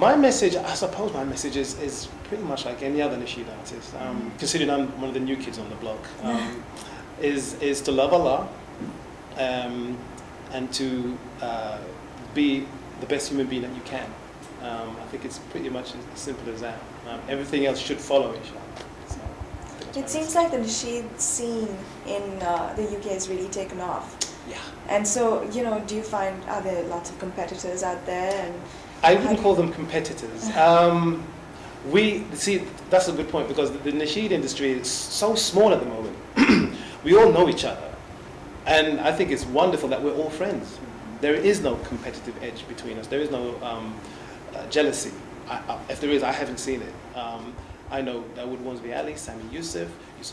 My message, I suppose my message is pretty much like any other nasheed artist, considering I'm one of the new kids on the block, is to love Allah and to be the best human being that you can. I think it's pretty much as simple as that. Everything else should follow, inshallah. So, it seems like the nasheed scene in the UK has really taken off. Yeah. And so, do you find, are there lots of competitors out there? And I wouldn't call them competitors. We see, that's a good point, because the nasheed industry is so small at the moment. We all know each other, and I think it's wonderful that we're all friends. There is no competitive edge between us. There is no jealousy. If there is, I haven't seen it. I know Dawood Wonsby Ali, Sami Yusuf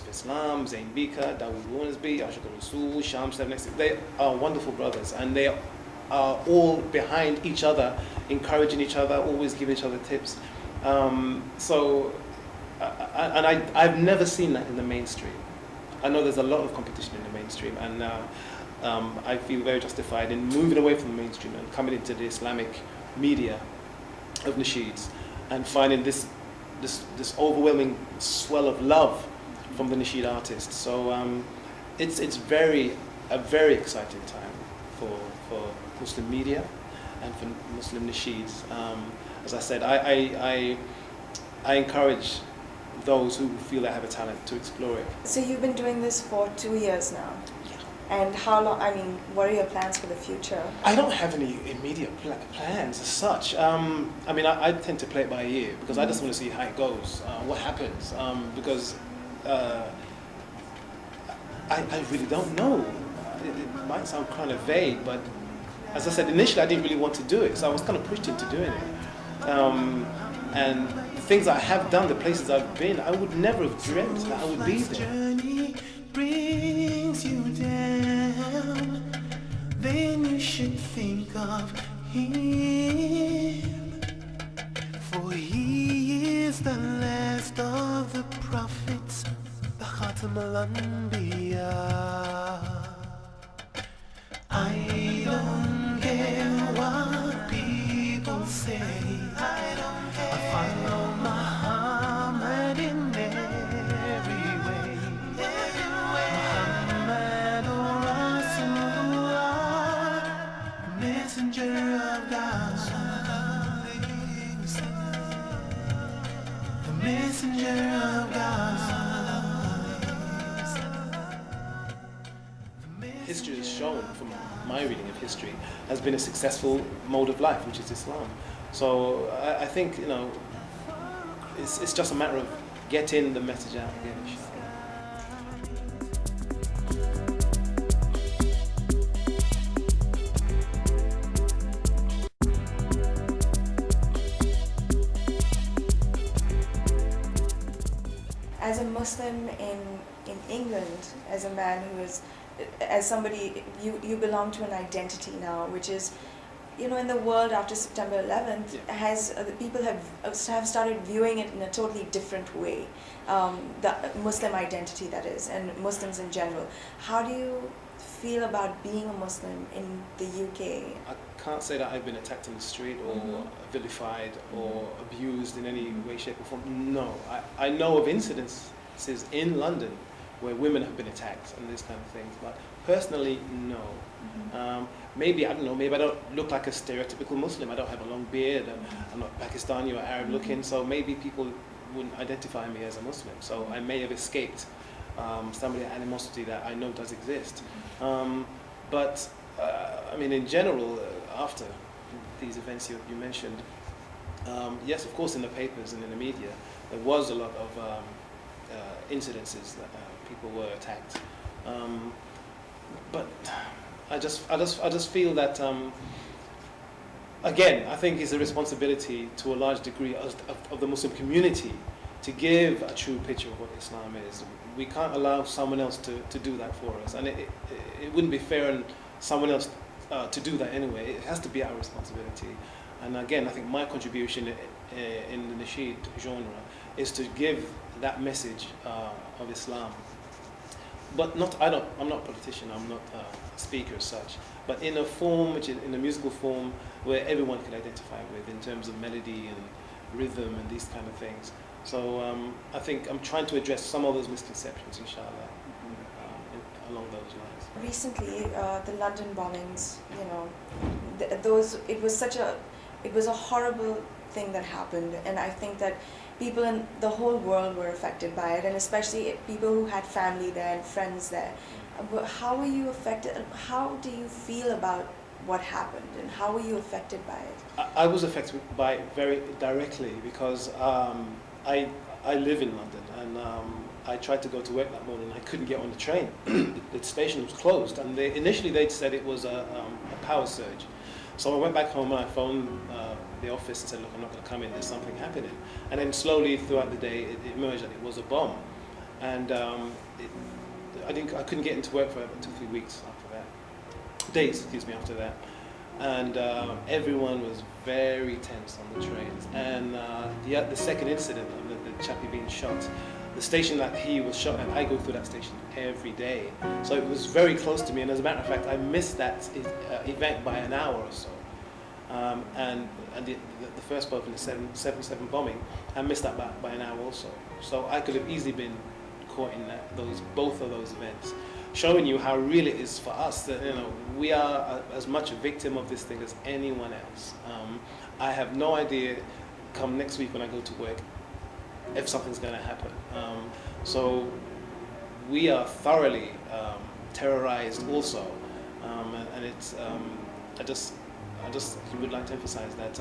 Islam, Zain Bika, Dawood Wonsby, Ashok Rasul, Sham 7 They are wonderful brothers, and they are all behind each other, encouraging each other, always giving each other tips. I've never seen that in the mainstream. I know there's a lot of competition in the mainstream, and I feel very justified in moving away from the mainstream and coming into the Islamic media of nasheeds and finding this overwhelming swell of love from the nasheed artists. So it's a very exciting time for Muslim media and for Muslim nasheeds. As I said, I encourage those who feel they have a talent to explore it. So you've been doing this for 2 years now. Yeah. And how long, what are your plans for the future? I don't have any immediate plans as such. I tend to play it by ear, because I just want to see how it goes, what happens, because I really don't know. It might sound kind of vague, but as I said, initially I didn't really want to do it, so I was kind of pushed into doing it. And the things I have done, the places I've been, I would never have dreamt that I would be there. Journey brings you down, then you should think of Him, for He is the last of the prophets, the Khatam al-Anbiya. I don't care what people say, I follow Muhammad in every way. Muhammad Rasulullah, messenger of God, the messenger of God. History has shown, from my reading of history, has been a successful mode of life, which is Islam. So I think, it's just a matter of getting the message out again, inshallah. As a Muslim in England, as a man who is, as somebody, you belong to an identity now, which is, in the world after September 11th, people have started viewing it in a totally different way, the Muslim identity, that is, and Muslims in general. How do you feel about being a Muslim in the UK? I can't say that I've been attacked in the street or vilified or abused in any way, shape or form. No, I know of incidences in London where women have been attacked and these kind of things, but personally, no. Maybe, I don't know, maybe I don't look like a stereotypical Muslim. I don't have a long beard, I'm not Pakistani or Arab looking, so maybe people wouldn't identify me as a Muslim. So I may have escaped some of the animosity that I know does exist. But in general, after these events you mentioned, yes, of course, in the papers and in the media, there was a lot of incidences that people were attacked. But I just feel that again, I think it's a responsibility to a large degree of the Muslim community to give a true picture of what Islam is. We can't allow someone else to do that for us, and it wouldn't be fair on someone else to do that anyway. It has to be our responsibility. And again, I think my contribution in the nasheed genre is to give that message of Islam but not. I'm not a politician. I'm not a speaker as such. But in a form, which is in a musical form, where everyone can identify with in terms of melody and rhythm and these kind of things. So I think I'm trying to address some of those misconceptions, inshallah, along those lines. Recently, the London bombings, you know, it was a horrible thing that happened, and I think that people in the whole world were affected by it, and especially people who had family there and friends there. But how were you affected? How do you feel about what happened, and how were you affected by it? I was affected by it very directly because I live in London, and I tried to go to work that morning. I couldn't get on the train. The station was closed, and initially they'd said it was a power surge. So I went back home and I phoned the office and said, look, I'm not going to come in, there's something happening. And then slowly throughout the day it emerged that it was a bomb. And I couldn't get into work for 2-3 weeks after that. Days, after that. And everyone was very tense on the trains. And the second incident of the chappie being shot, the station that he was shot at, I go through that station every day. So it was very close to me, and as a matter of fact, I missed that event by an hour or so. And the first part of the 7/7 bombing, I missed that by an hour also. So I could have easily been caught in both of those events, showing you how real it is for us that, you know, we are as much a victim of this thing as anyone else. I have no idea come next week when I go to work if something's going to happen. So we are thoroughly terrorized also, and it's I just would like to emphasize that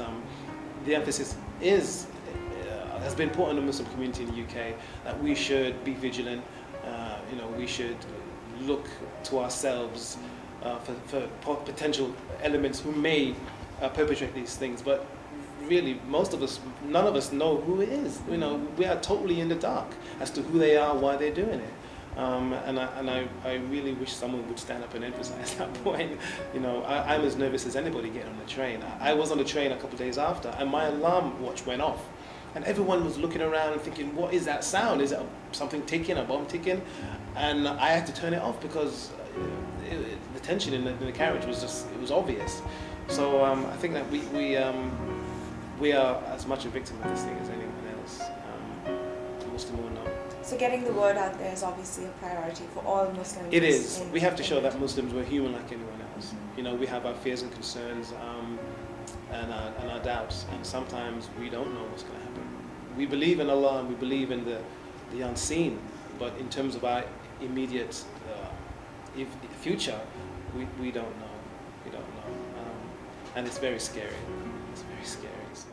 the emphasis has been put on the Muslim community in the UK that we should be vigilant. We should look to ourselves for potential elements who may perpetrate these things, but really, none of us know who it is. We are totally in the dark as to who they are, why they're doing it. I really wish someone would stand up and emphasize that point. I'm as nervous as anybody getting on the train. I was on the train a couple of days after, and my alarm watch went off. And everyone was looking around and thinking, what is that sound? Is it something ticking, a bomb ticking? And I had to turn it off because the tension in the carriage it was obvious. So I think that we are as much a victim of this thing as anyone else, Muslim or not. So getting the word out there is obviously a priority for all Muslims. It is. We have to show that Muslims were human like anyone else. We have our fears and concerns and our doubts, and sometimes we don't know what's going to happen. We believe in Allah and we believe in the unseen, but in terms of our immediate future, we don't know. We don't know, and it's very scary. It's very scary. So.